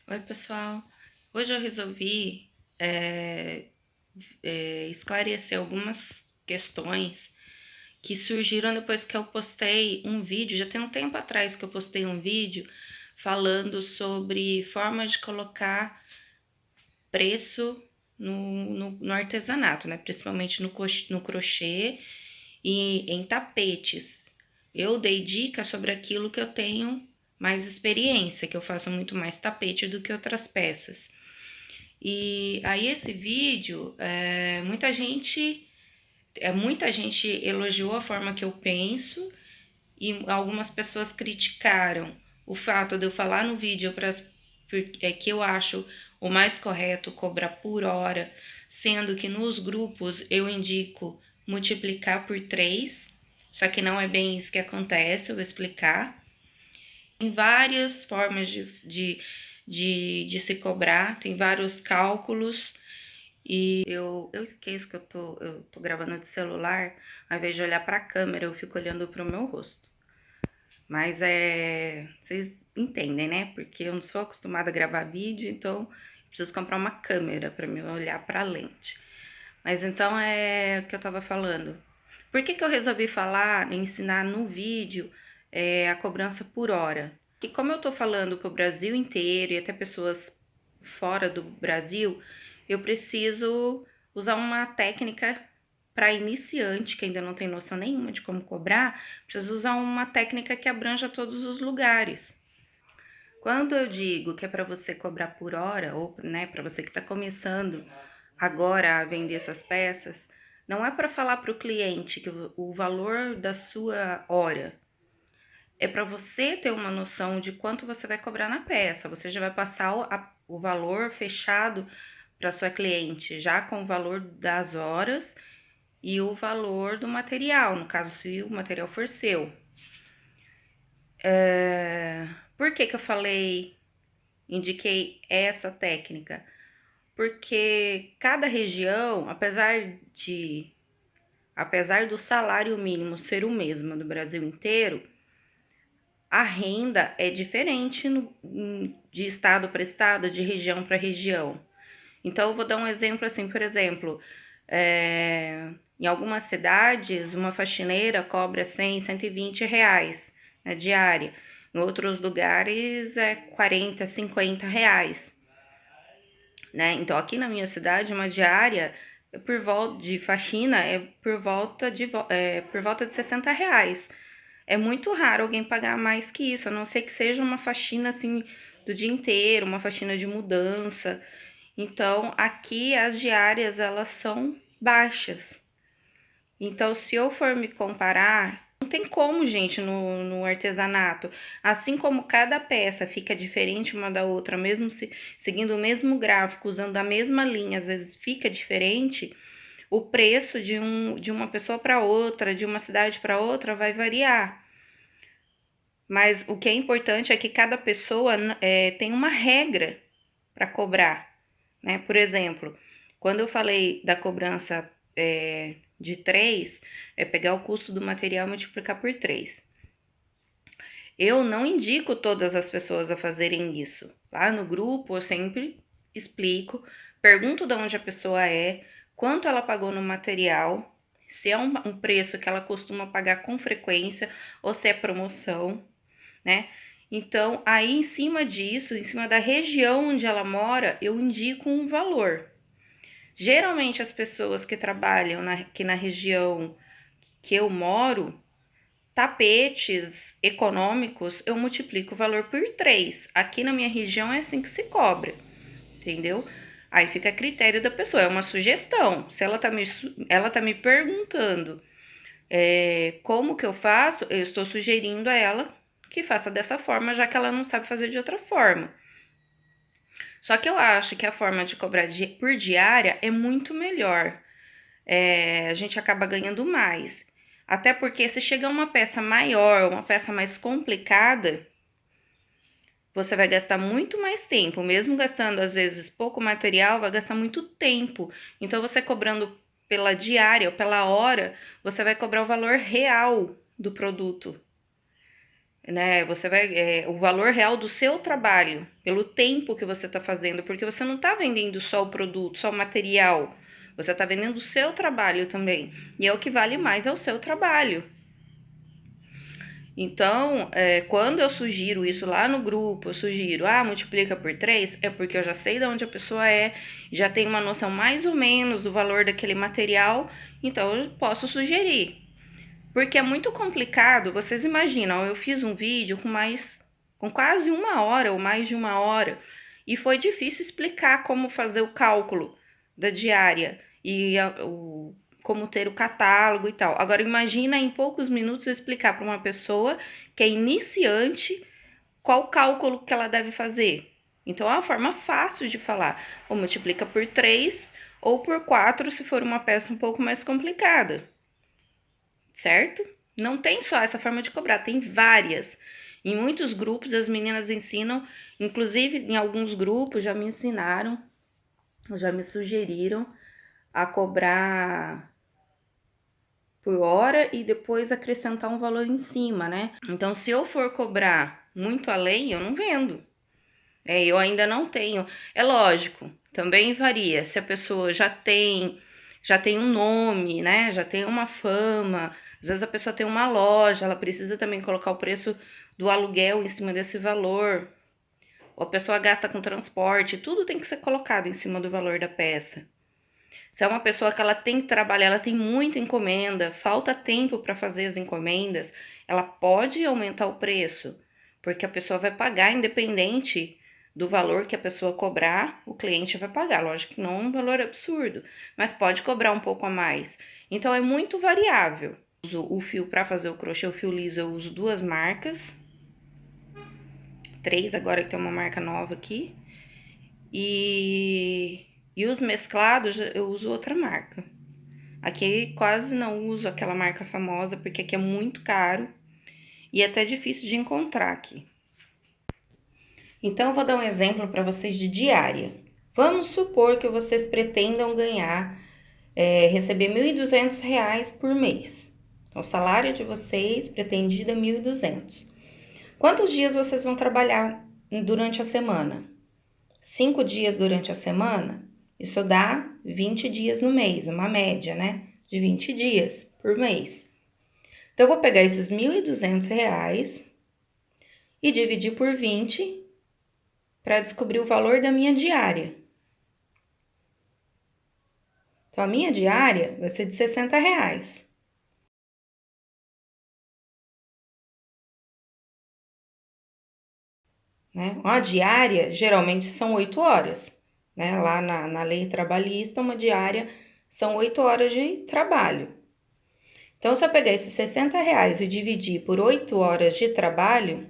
Oi, pessoal. Hoje eu resolvi é, esclarecer algumas questões que surgiram depois que eu postei um vídeo. Já tem um tempo atrás que eu postei um vídeo falando sobre formas de colocar preço no artesanato, né? Principalmente no crochê e em tapetes. Eu dei dicas sobre aquilo que eu tenho mais experiência, que eu faço muito mais tapete do que outras peças. E aí esse vídeo, muita gente elogiou a forma que eu penso e algumas pessoas criticaram o fato de eu falar no vídeo que eu acho o mais correto cobrar por hora, sendo que nos grupos eu indico multiplicar por 3, só que não é bem isso que acontece, eu vou explicar. Tem várias formas de se cobrar, tem vários cálculos. E eu esqueço que eu tô gravando de celular, ao invés de olhar para a câmera, eu fico olhando para o meu rosto. Mas vocês entendem, né? Porque eu não sou acostumada a gravar vídeo, então preciso comprar uma câmera para me olhar para a lente. Mas então é o que eu tava falando. Por que eu resolvi falar, ensinar no vídeo a cobrança por hora? Que como eu tô falando pro Brasil inteiro e até pessoas fora do Brasil, eu preciso usar uma técnica para iniciante que ainda não tem noção nenhuma de como cobrar, preciso usar uma técnica que abranja todos os lugares. Quando eu digo que é para você cobrar por hora, ou né, para você que está começando agora a vender suas peças, não é para falar para o cliente que o valor da sua hora, é para você ter uma noção de quanto você vai cobrar na peça. Você já vai passar o valor fechado para sua cliente, já com o valor das horas e o valor do material, no caso, se o material for seu. Por que eu indiquei essa técnica? Porque cada região, apesar do salário mínimo ser o mesmo no Brasil inteiro, a renda é diferente de estado para estado, de região para região. Então, eu vou dar um exemplo assim, por exemplo, em algumas cidades, uma faxineira cobra 100, 120 reais na diária. Em outros lugares é 40, 50 reais, né? Então, aqui na minha cidade, uma diária por volta de faxina é por volta de 60 reais. É muito raro alguém pagar mais que isso, a não ser que seja uma faxina assim do dia inteiro, uma faxina de mudança. Então, aqui as diárias elas são baixas. Então, se eu for me comparar, não tem como, gente, no artesanato. Assim como cada peça fica diferente uma da outra, mesmo seguindo o mesmo gráfico, usando a mesma linha, às vezes fica diferente, o preço de uma pessoa para outra, de uma cidade para outra, vai variar. Mas o que é importante é que cada pessoa tem uma regra para cobrar, né? Por exemplo, quando eu falei da cobrança de 3, é pegar o custo do material e multiplicar por 3. Eu não indico todas as pessoas a fazerem isso. Lá no grupo eu sempre explico, pergunto de onde a pessoa é, quanto ela pagou no material, se é um preço que ela costuma pagar com frequência ou se é promoção, né? Então, aí em cima disso, em cima da região onde ela mora, eu indico um valor. Geralmente as pessoas que trabalham aqui na região que eu moro, tapetes econômicos, eu multiplico o valor por 3. Aqui na minha região é assim que se cobra, entendeu? Aí fica a critério da pessoa, é uma sugestão. Se ela tá me perguntando como que eu faço, eu estou sugerindo a ela que faça dessa forma, já que ela não sabe fazer de outra forma. Só que eu acho que a forma de cobrar por diária é muito melhor. A gente acaba ganhando mais. Até porque se chegar uma peça maior, uma peça mais complicada, você vai gastar muito mais tempo. Mesmo gastando, às vezes, pouco material, vai gastar muito tempo. Então, você cobrando pela diária ou pela hora, você vai cobrar o valor real do produto. né? Você vai, o valor real do seu trabalho, pelo tempo que você está fazendo, porque você não está vendendo só o produto, só o material, você está vendendo o seu trabalho também, e é o que vale mais, é o seu trabalho. Então, quando eu sugiro isso lá no grupo, eu sugiro, multiplica por 3, é porque eu já sei de onde a pessoa é, já tenho uma noção mais ou menos do valor daquele material, então eu posso sugerir. Porque é muito complicado, vocês imaginam, eu fiz um vídeo com quase 1 hora ou mais de 1 hora, e foi difícil explicar como fazer o cálculo da diária e como ter o catálogo e tal. Agora imagina em poucos minutos eu explicar para uma pessoa que é iniciante qual o cálculo que ela deve fazer. Então é uma forma fácil de falar. Ou multiplica por 3 ou por 4 se for uma peça um pouco mais complicada. Certo? Não tem só essa forma de cobrar, tem várias. Em muitos grupos as meninas ensinam, inclusive em alguns grupos já me ensinaram, já me sugeriram a cobrar por hora e depois acrescentar um valor em cima, né? Então, se eu for cobrar muito além, eu não vendo. Eu ainda não tenho. É lógico, também varia. Se a pessoa já tem um nome, né? Já tem uma fama. Às vezes a pessoa tem uma loja, ela precisa também colocar o preço do aluguel em cima desse valor. Ou a pessoa gasta com transporte, tudo tem que ser colocado em cima do valor da peça. Se é uma pessoa que ela tem que trabalhar, ela tem muita encomenda, falta tempo para fazer as encomendas, ela pode aumentar o preço, porque a pessoa vai pagar independente do valor que a pessoa cobrar, o cliente vai pagar. Lógico que não um valor absurdo, mas pode cobrar um pouco a mais. Então é muito variável. O fio para fazer o crochê, o fio liso, eu uso 2 marcas. 3 agora que tem uma marca nova aqui. E os mesclados eu uso outra marca. Aqui quase não uso aquela marca famosa, porque aqui é muito caro e é até difícil de encontrar aqui. Então, eu vou dar um exemplo para vocês de diária. Vamos supor que vocês pretendam ganhar, receber R$ 1.200 por mês. Então, o salário de vocês pretendido é 1.200. Quantos dias vocês vão trabalhar durante a semana? 5 dias durante a semana? Isso dá 20 dias no mês, uma média, né? De 20 dias por mês. Então, eu vou pegar esses R$ 1.200 e dividir por 20 para descobrir o valor da minha diária. Então, a minha diária vai ser de R$ 60. Né? Uma diária, geralmente, são 8 horas. Né? Lá na lei trabalhista, uma diária são 8 horas de trabalho. Então, se eu pegar esses R$ 60 e dividir por 8 horas de trabalho,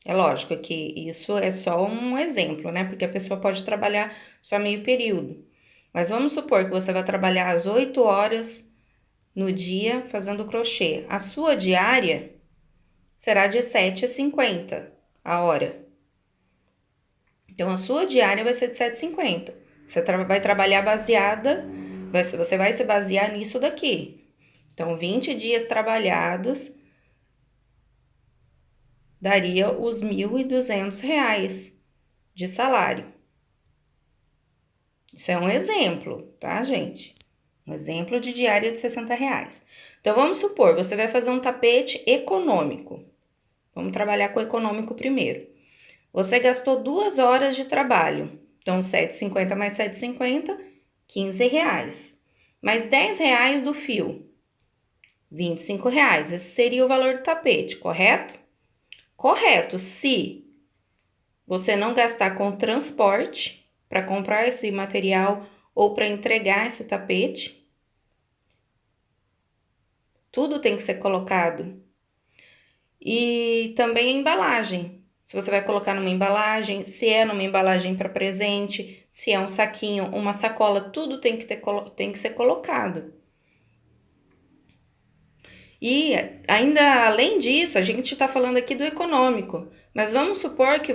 é lógico que isso é só um exemplo, né? Porque a pessoa pode trabalhar só meio período. Mas vamos supor que você vai trabalhar às 8 horas no dia fazendo crochê. A sua diária será de 7,50 a hora. Então, a sua diária vai ser de 7,50. Você vai trabalhar baseada, você vai se basear nisso daqui. Então, 20 dias trabalhados daria os R$ 1.200 de salário. Isso é um exemplo, tá, gente? Um exemplo de diária de R$ 60. Então, vamos supor, você vai fazer um tapete econômico. Vamos trabalhar com o econômico primeiro. Você gastou 2 horas de trabalho. Então, 7,50 mais 7,50, R$ 15. Mais R$ 10 do fio, R$ 25. Esse seria o valor do tapete, correto? Correto, se você não gastar com transporte para comprar esse material ou para entregar esse tapete. Tudo tem que ser colocado. E também a embalagem. Se você vai colocar numa embalagem, se é numa embalagem para presente, se é um saquinho, uma sacola, tudo tem que ser colocado. E ainda além disso, a gente está falando aqui do econômico, mas vamos supor que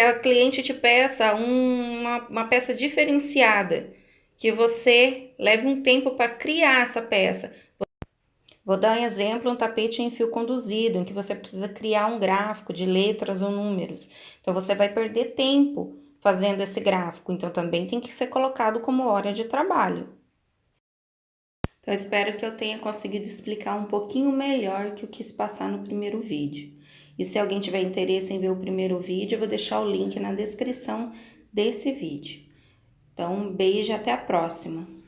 a cliente te peça uma peça diferenciada, que você leve um tempo para criar essa peça. Vou dar um exemplo, um tapete em fio conduzido, em que você precisa criar um gráfico de letras ou números. Então, você vai perder tempo fazendo esse gráfico, então também tem que ser colocado como hora de trabalho. Então, espero que eu tenha conseguido explicar um pouquinho melhor que eu quis passar no primeiro vídeo. E se alguém tiver interesse em ver o primeiro vídeo, eu vou deixar o link na descrição desse vídeo. Então, um beijo e até a próxima!